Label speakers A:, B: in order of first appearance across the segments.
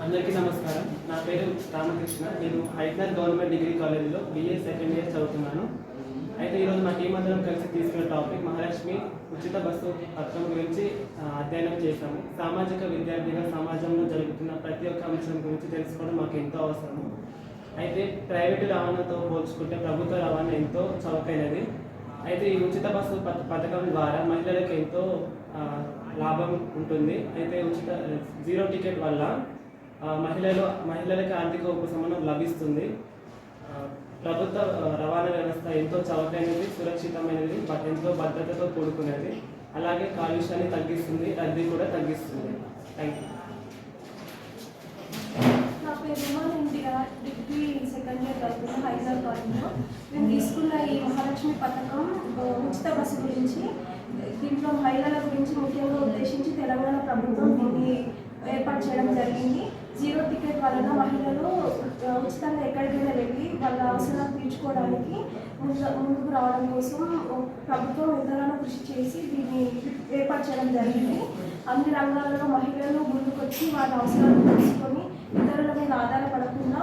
A: అందరికీ నమస్కారం. నా పేరు రామకృష్ణ. నేను హైదరాబాద్ గవర్నమెంట్ డిగ్రీ కాలేజీలో BA సెకండ్ ఇయర్ చదువుతున్నాను. అయితే ఈరోజు మా టీం అందరం కలిసి తీసుకున్న టాపిక్ మహాలక్ష్మి ఉచిత బస్సు పథకం గురించి అధ్యయనం చేశాము. సామాజిక విద్యార్థిగా సమాజంలో జరుగుతున్న ప్రతి ఒక్క అంశం గురించి తెలుసుకోవడం మాకు ఎంతో అవసరము. అయితే ప్రైవేటు రవాణాతో పోల్చుకుంటే ప్రభుత్వ రవాణా ఎంతో చౌకైనది. అయితే ఈ ఉచిత బస్సు పథకం ద్వారా మహిళలకు ఎంతో లాభం ఉంటుంది. అయితే జీరో టికెట్ వల్ల మహిళలకు ఆర్థిక ఉపశమనం లభిస్తుంది. ప్రభుత్వ రవాణా వ్యవస్థ ఎంతో చౌకైనది, సురక్షితమైనది, ఎంతో భద్రతతో కూడుకునేది. అలాగే కాలుష్యాన్ని తగ్గిస్తుంది, రద్దీ కూడా తగ్గిస్తుంది. Thank you.
B: నా పేరు డిగ్రీ సెకండ్ ఇయర్ చదువుతున్నా హైదరాబాద్ కాలేజ్లో. మేము తీసుకున్న ఈ మహాలక్ష్మి పథకం ఉచిత బస్సు గురించి, దీంట్లో మహిళల గురించి ముఖ్యంగా ఉద్దేశించి తెలంగాణ ప్రభుత్వం దీన్ని ఏర్పాటు చేయడం జరిగింది. జీరో టికెట్ వలన మహిళలు ఉచితంగా ఎక్కడికైనా వెళ్ళి వాళ్ళ అవసరాలు తీర్చుకోవడానికి ముందుకు రావడం కోసం ప్రభుత్వం ఎంతగానో కృషి చేసి దీన్ని ఏర్పాటు చేయడం జరిగింది. అన్ని రంగాలలో మహిళలు ముందుకొచ్చి వాళ్ళ అవసరాలు తెలుసుకొని ఇతరుల మీద ఆధారపడకుండా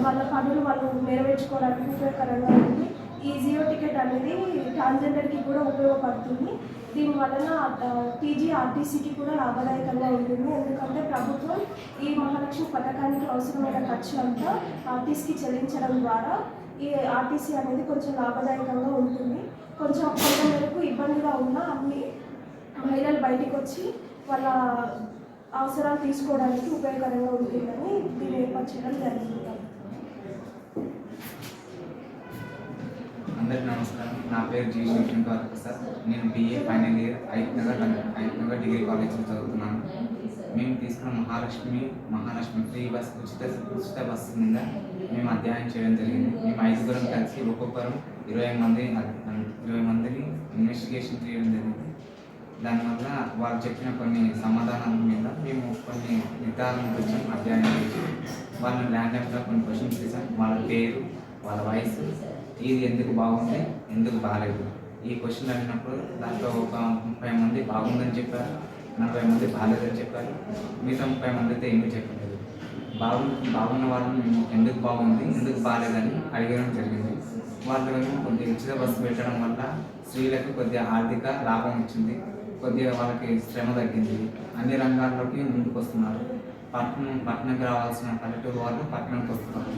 B: వాళ్ళ పనులు వాళ్ళు నెరవేర్చుకోవడానికి ఉపయోగకరంగా ఉంది. ఈ జీరో టికెట్ అనేది ట్రాన్స్జెండర్కి కూడా ఉపయోగపడుతుంది. దీనివలన TGRTCకి కూడా లాభదాయకంగా ఉంటుంది. ఎందుకంటే ప్రభుత్వం ఈ మహాలక్ష్మి పథకానికి అవసరమైన ఖర్చులంతా ఆర్టీసీకి చెల్లించడం ద్వారా ఈ ఆర్టీసీ అనేది కొంచెం లాభదాయకంగా ఉంటుంది. కొంత మేరకు ఇబ్బందిగా ఉన్న అన్ని మహిళలు బయటికి వచ్చి వాళ్ళ అవసరాలు తీసుకోవడానికి ఉపయోగకరంగా ఉంటుందని దీన్ని ఏర్పాటు చేయడం జరిగింది.
C: అందరికీ నమస్కారం. నా పేరు జీ శివశంకర్ సార్. నేను BA ఫైనల్ ఇయర్ ఐతనగర్ డిగ్రీ కాలేజ్లో చదువుతున్నాను. మేము తీసుకున్న మహాలక్ష్మి ఫ్రీ బస్ ఉచిత బస్సు మీద మేము అధ్యయనం చేయడం జరిగింది. మేము 5 కలిసి ఒక్కొక్కరు 20 మందిని ఇన్వెస్టిగేషన్ చేయడం జరిగింది. దానివల్ల వాళ్ళు చెప్పిన కొన్ని సమాధానాల మీద మేము కొన్ని నిర్ధారణ గురించి అధ్యయనం చేసి వాళ్ళని ర్యాండమ్గా కొన్ని క్వశ్చన్స్ చేసాం. వాళ్ళ పేరు, వాళ్ళ వయసు, ఇది ఎందుకు బాగుంది, ఎందుకు బాగాలేదు, ఈ క్వశ్చన్ అడిగినప్పుడు దాంట్లో ఒక 30 మంది బాగుందని చెప్పారు, 40 మంది బాగాలేదని చెప్పారు, మిగతా 30 మంది అయితే ఏమీ చెప్పలేదు. బాగున్న వాళ్ళని మేము ఎందుకు బాగుంది, ఎందుకు బాగాలేదని అడగడం జరిగింది. వాళ్ళు కొద్దిగా ఉచిత బస్సు పెట్టడం వల్ల స్త్రీలకు కొద్దిగా ఆర్థిక లాభం వచ్చింది, కొద్దిగా వాళ్ళకి శ్రమ తగ్గింది, అన్ని రంగాల్లోకి ముందుకు వస్తున్నారు. పట్టణంకి రావాల్సిన పల్లెటూరు వాళ్ళు పట్టణంకి వస్తున్నారు.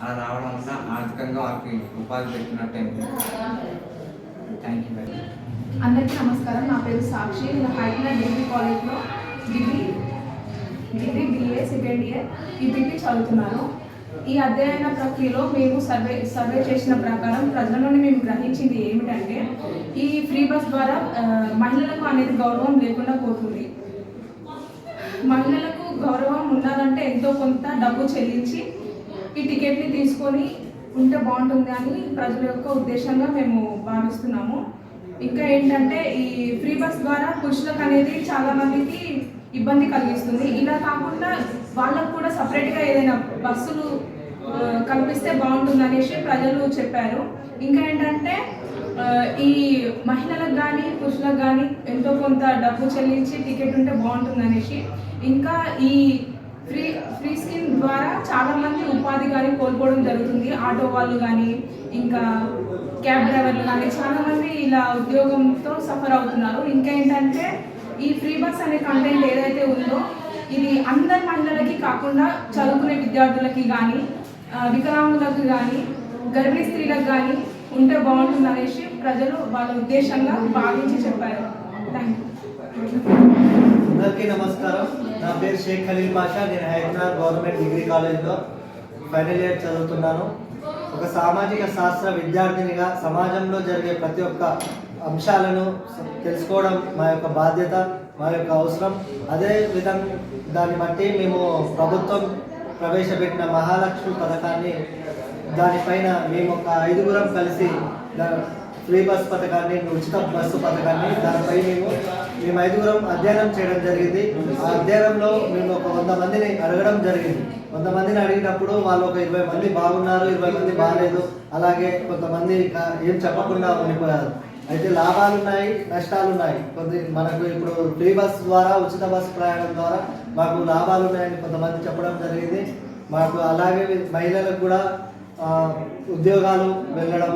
C: అలా రావడం వల్ల ఆర్థికంగా వాళ్ళకి ఉపాధి పెట్టినట్టయింది. Thank you very much.
D: అందరికీ నమస్కారం. నా పేరు సాక్షి. నేను హైదరాబాద్ డిగ్రీ కాలేజ్లో degree BA second year EPP చదువుతున్నాను. ఈ అధ్యయన ప్రక్రియలో మేము సర్వే చేసిన ప్రకారం ప్రజల నుండి మేము గ్రహించింది ఏమిటంటే, ఈ ఫ్రీ బస్ ద్వారా మహిళలకు అనేది గౌరవం లేకుండా పోతుంది. మహిళలకు గౌరవం ఉండాలంటే ఎంతో కొంత డబ్బు చెల్లించి ఈ టికెట్ని తీసుకొని ఉంటే బాగుంటుంది అని ప్రజల యొక్క ఉద్దేశంగా మేము భావిస్తున్నాము. ఇంకా ఏంటంటే, ఈ ఫ్రీ బస్ ద్వారా పురుషులకు అనేది చాలామందికి ఇబ్బంది కలిగిస్తుంది. ఇలా కాకుండా వాళ్ళకు కూడా సపరేట్గా ఏదైనా బస్సులు కల్పిస్తే బాగుంటుంది అనేసి ప్రజలు చెప్పారు. ఇంకా ఏంటంటే, ఈ మహిళలకు కానీ పురుషులకు కానీ ఎంతో కొంత డబ్బు చెల్లించి టికెట్ ఉంటే బాగుంటుంది అనేసి, ఇంకా ఈ ఫ్రీ స్కీమ్ ద్వారా చాలామంది ఉపాధి కానీ కోల్పోవడం జరుగుతుంది. ఆటో వాళ్ళు కానీ, ఇంకా క్యాబ్ డ్రైవర్లు కానీ చాలామంది ఇలా ఉద్యోగంతో సఫర్ అవుతున్నారు. ఇంకా ఏంటంటే, ఈ ఫ్రీ బస్ అనే కంటెంట్ ఏదైతే ఉందో ఇది అందరి మహిళలకి కాకుండా చదువుకునే విద్యార్థులకి కానీ, వికలాంగులకు కానీ, గర్భిణీ స్త్రీలకు కానీ ఉంటే బాగుంటుంది అనేసి ప్రజలు వాళ్ళ ఉద్దేశంగా భావించి చెప్పారు. Thank you.
E: అందరికీ నమస్కారం. నా పేరు షేక్ ఖలీల్ పాషా. నేను హైదరాబాద్ గవర్నమెంట్ డిగ్రీ కాలేజ్లో ఫైనల్ ఇయర్ చదువుతున్నాను. ఒక సామాజిక శాస్త్ర విద్యార్థినిగా సమాజంలో జరిగే ప్రతి ఒక్క అంశాలను తెలుసుకోవడం మా యొక్క బాధ్యత, మా యొక్క అవసరం. అదే విధంగా దాన్ని బట్టి మేము ప్రభుత్వం ప్రవేశపెట్టిన మహాలక్ష్మి పథకాన్ని, దానిపైన మేము ఒక 5 కలిసి ఫ్రీ బస్ పథకాన్ని, ఉచిత బస్సు పథకాన్ని, దానిపై మేము 5 అధ్యయనం చేయడం జరిగింది. ఆ అధ్యయనంలో మేము ఒక 100 మందిని అడగడం జరిగింది. 100 మందిని అడిగినప్పుడు వాళ్ళు ఒక 20 మంది బాగున్నారు, 20 మంది బాగాలేదు, అలాగే కొంతమంది ఏం చెప్పకుండా ఉండిపోయారు. అయితే లాభాలు ఉన్నాయి, నష్టాలు ఉన్నాయి. మనకు ఇప్పుడు ఫ్రీ బస్ ద్వారా, ఉచిత బస్సు ప్రయాణం ద్వారా మాకు లాభాలు ఉన్నాయని కొంతమంది చెప్పడం జరిగింది. మాకు అలాగే మహిళలకు కూడా ఉద్యోగాలు వెళ్ళడం,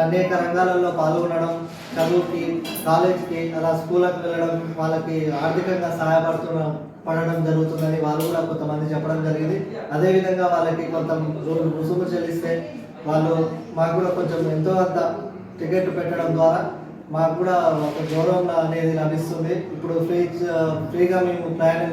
E: అనేక రంగాలలో పాల్గొనడం, చదువుకి, కాలేజీకి, అలా స్కూళ్ళకి వెళ్ళడం, వాళ్ళకి ఆర్థికంగా పడడం జరుగుతుందని వాళ్ళు కూడా కొంతమంది చెప్పడం జరిగింది. అదేవిధంగా వాళ్ళకి కొంత రుసుము చెల్లిస్తే వాళ్ళు మాకు కూడా కొంచెం ఎంతో అంత టికెట్ పెట్టడం ద్వారా మాకు కూడా ఒక గౌరవం అనేది లభిస్తుంది. ఇప్పుడు ఫ్రీగా మేము ప్రయాణం